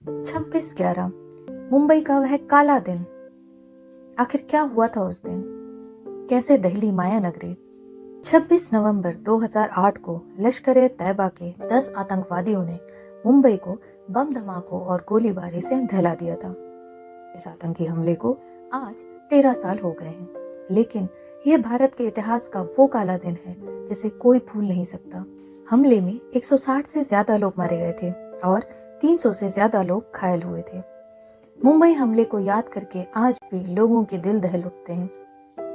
26/11 मुंबई का वह काला दिन। आखिर क्या हुआ था उस दिन? कैसे दहली माया नगरी? 26 नवंबर 2008 को लश्कर-ए-तैयबा के 10 आतंकवादियों ने मुंबई को बम धमाकों और गोलीबारी से दहला दिया था। इस आतंकी हमले को आज 13 साल हो गए हैं, लेकिन यह भारत के इतिहास का वो काला दिन है जिसे कोई भूल नहीं सकता। हमले में 160 से ज्यादा लोग मारे गए थे और 300 से ज्यादा लोग घायल हुए थे। मुंबई हमले को याद करके आज भी लोगों के दिल दहल उठते हैं।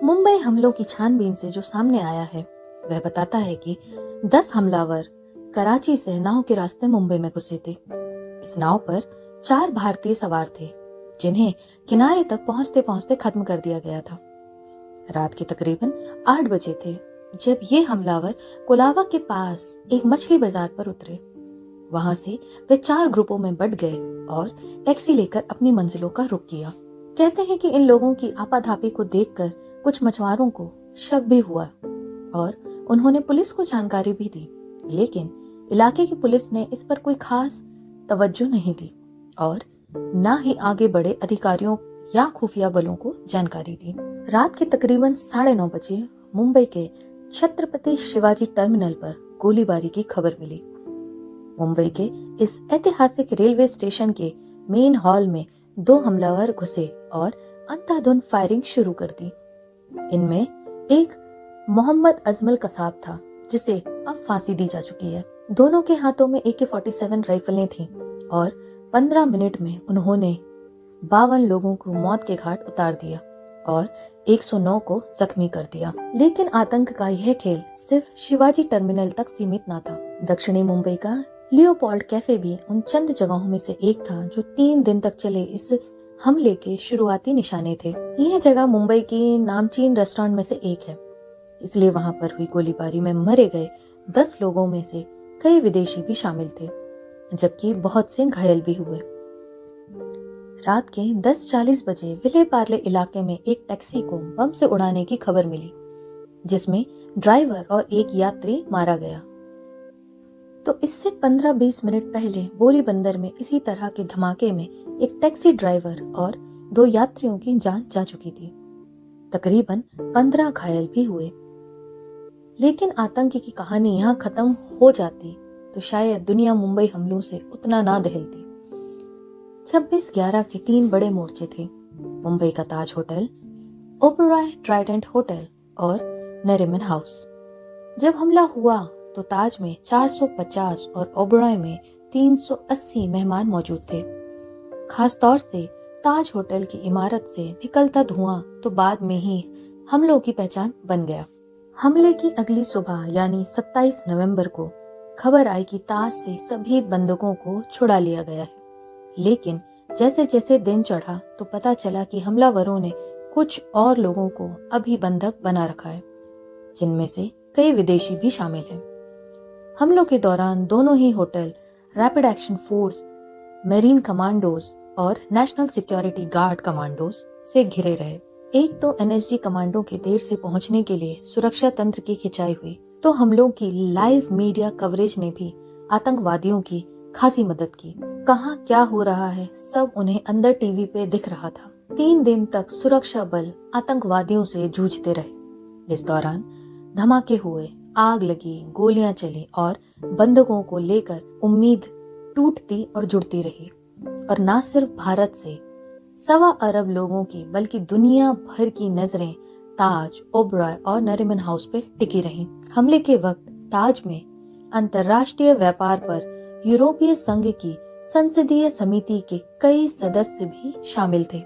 मुंबई हमलों की छानबीन से जो सामने आया है वह बताता है कि 10 हमलावर कराची से नाव के रास्ते मुंबई में घुसे थे। इस नाव पर 4 भारतीय सवार थे जिन्हें किनारे तक पहुंचते पहुंचते खत्म कर दिया गया था। रात के तकरीबन 8 बजे थे जब ये हमलावर कोलाबा के पास एक मछली बाजार पर उतरे। वहां से वे 4 ग्रुपों में बंट गए और टैक्सी लेकर अपनी मंजिलों का रुख किया। कहते हैं कि इन लोगों की आपाधापी को देखकर कुछ मछुआरों को शक भी हुआ और उन्होंने पुलिस को जानकारी भी दी, लेकिन इलाके की पुलिस ने इस पर कोई खास तवज्जो नहीं दी और न ही आगे बढ़े अधिकारियों या खुफिया बलों को जानकारी दी। रात के तकरीबन 9:30 बजे मुंबई के छत्रपति शिवाजी टर्मिनल पर गोलीबारी की खबर मिली। मुंबई के इस ऐतिहासिक रेलवे स्टेशन के मेन हॉल में 2 हमलावर घुसे और अंधाधुंध फायरिंग शुरू कर दी। इनमें एक मोहम्मद अजमल कसाब था जिसे अब फांसी दी जा चुकी है। दोनों के हाथों में AK-47 राइफलें थीं और 15 मिनट में उन्होंने 52 लोगों को मौत के घाट उतार दिया और 109 को जख्मी कर दिया। लेकिन आतंक का यह खेल सिर्फ शिवाजी टर्मिनल तक सीमित न था। दक्षिणी मुंबई का लियोपोल्ड कैफे भी उन चंद जगहों में से एक था जो 3 दिन तक चले इस हमले के शुरुआती निशाने थे। यह जगह मुंबई की नामचीन रेस्टोरेंट में से एक है, इसलिए वहां पर हुई गोलीबारी में मरे गए 10 लोगों में से कई विदेशी भी शामिल थे, जबकि बहुत से घायल भी हुए। रात के 10:40 बजे विले पार्ले इलाके में एक टैक्सी को बम से उड़ाने की खबर मिली, जिसमें ड्राइवर और एक यात्री मारा गया। तो इससे 15-20 मिनट पहले बोरी बंदर में इसी तरह के धमाके में एक टैक्सी ड्राइवर और 2 यात्रियों की जान जा चुकी थी। तकरीबन 15 घायल भी हुए। लेकिन आतंक की कहानी यहाँ खत्म हो जाती तो शायद दुनिया मुंबई हमलों से उतना ना दहलती। 26/11 के 3 बड़े मोर्चे थे: मुंबई का ताज होटल, ओबरॉय ट्राइडेंट होटल और नरीमन हाउस। जब हमला हुआ तो ताज में 450 और ओबरॉय में 380 मेहमान मौजूद थे। खास तौर से ताज होटल की इमारत से निकलता धुआं तो बाद में ही हमलों की पहचान बन गया। हमले की अगली सुबह यानी 27 नवंबर को खबर आई कि ताज से सभी बंधकों को छुड़ा लिया गया है। लेकिन जैसे जैसे दिन चढ़ा तो पता चला कि हमलावरों ने कुछ और लोगों को अभी बंधक बना रखा है, जिनमें से कई विदेशी भी शामिल हैं। हमलों के दौरान दोनों ही hotel rapid action force, marine commandos और नेशनल सिक्योरिटी गार्ड कमांडोज से घिरे रहे। एक तो NSG कमांडो के देर से पहुंचने के लिए सुरक्षा तंत्र की खिंचाई हुई, तो हमलों की लाइव मीडिया कवरेज ने भी आतंकवादियों की खासी मदद की। कहाँ क्या हो रहा है सब उन्हें अंदर टीवी पे दिख रहा था। 3 दिन तक सुरक्षा बल आतंकवादियों से जूझते रहे। इस दौरान धमाके हुए, आग लगी, गोलियां चली और बंधकों को लेकर उम्मीद टूटती और जुड़ती रही। और न सिर्फ भारत से 1.25 अरब लोगों की बल्कि दुनिया भर की नजरें ताज, ओबरॉय और नरीमन हाउस पे टिकी रहीं। हमले के वक्त ताज में अंतर्राष्ट्रीय व्यापार पर यूरोपीय संघ की संसदीय समिति के कई सदस्य भी शामिल थे।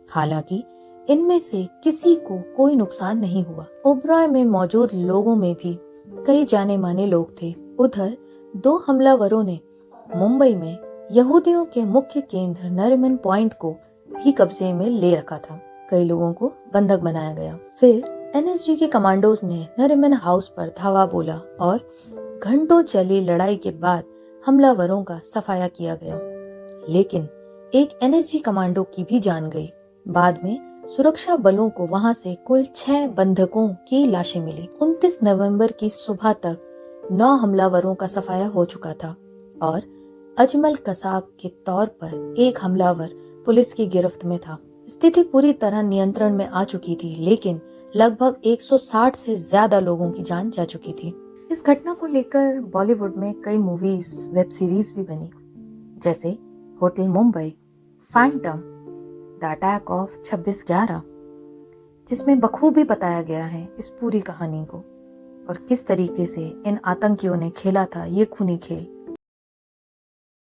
हालांकि इनमें से किसी को कोई नुकसान नहीं हुआ। ओबरॉय में मौजूद लोगों में भी कई जाने माने लोग थे। उधर 2 हमलावरों ने मुंबई में यहूदियों के मुख्य केंद्र नरीमन पॉइंट को भी कब्जे में ले रखा था। कई लोगों को बंधक बनाया गया। फिर NSG के कमांडोज ने नरीमन हाउस पर धावा बोला और घंटों चली लड़ाई के बाद हमलावरों का सफाया किया गया। लेकिन एक NSG कमांडो की भी जान गई। बाद में सुरक्षा बलों को वहां से कुल 6 बंधकों की लाशें मिली। 29 नवंबर की सुबह तक 9 हमलावरों का सफाया हो चुका था और अजमल कसाब के तौर पर एक हमलावर पुलिस की गिरफ्त में था। स्थिति पूरी तरह नियंत्रण में आ चुकी थी, लेकिन लगभग 160 से ज्यादा लोगों की जान जा चुकी थी। इस घटना को लेकर बॉलीवुड में कई मूवीज, वेब सीरीज भी बनी, जैसे hotel Mumbai, Phantom, the attack of 26/11, जिसमें बखूबी बताया गया है इस पूरी कहानी को और किस तरीके से इन आतंकियों ने खेला था ये खूनी खेल।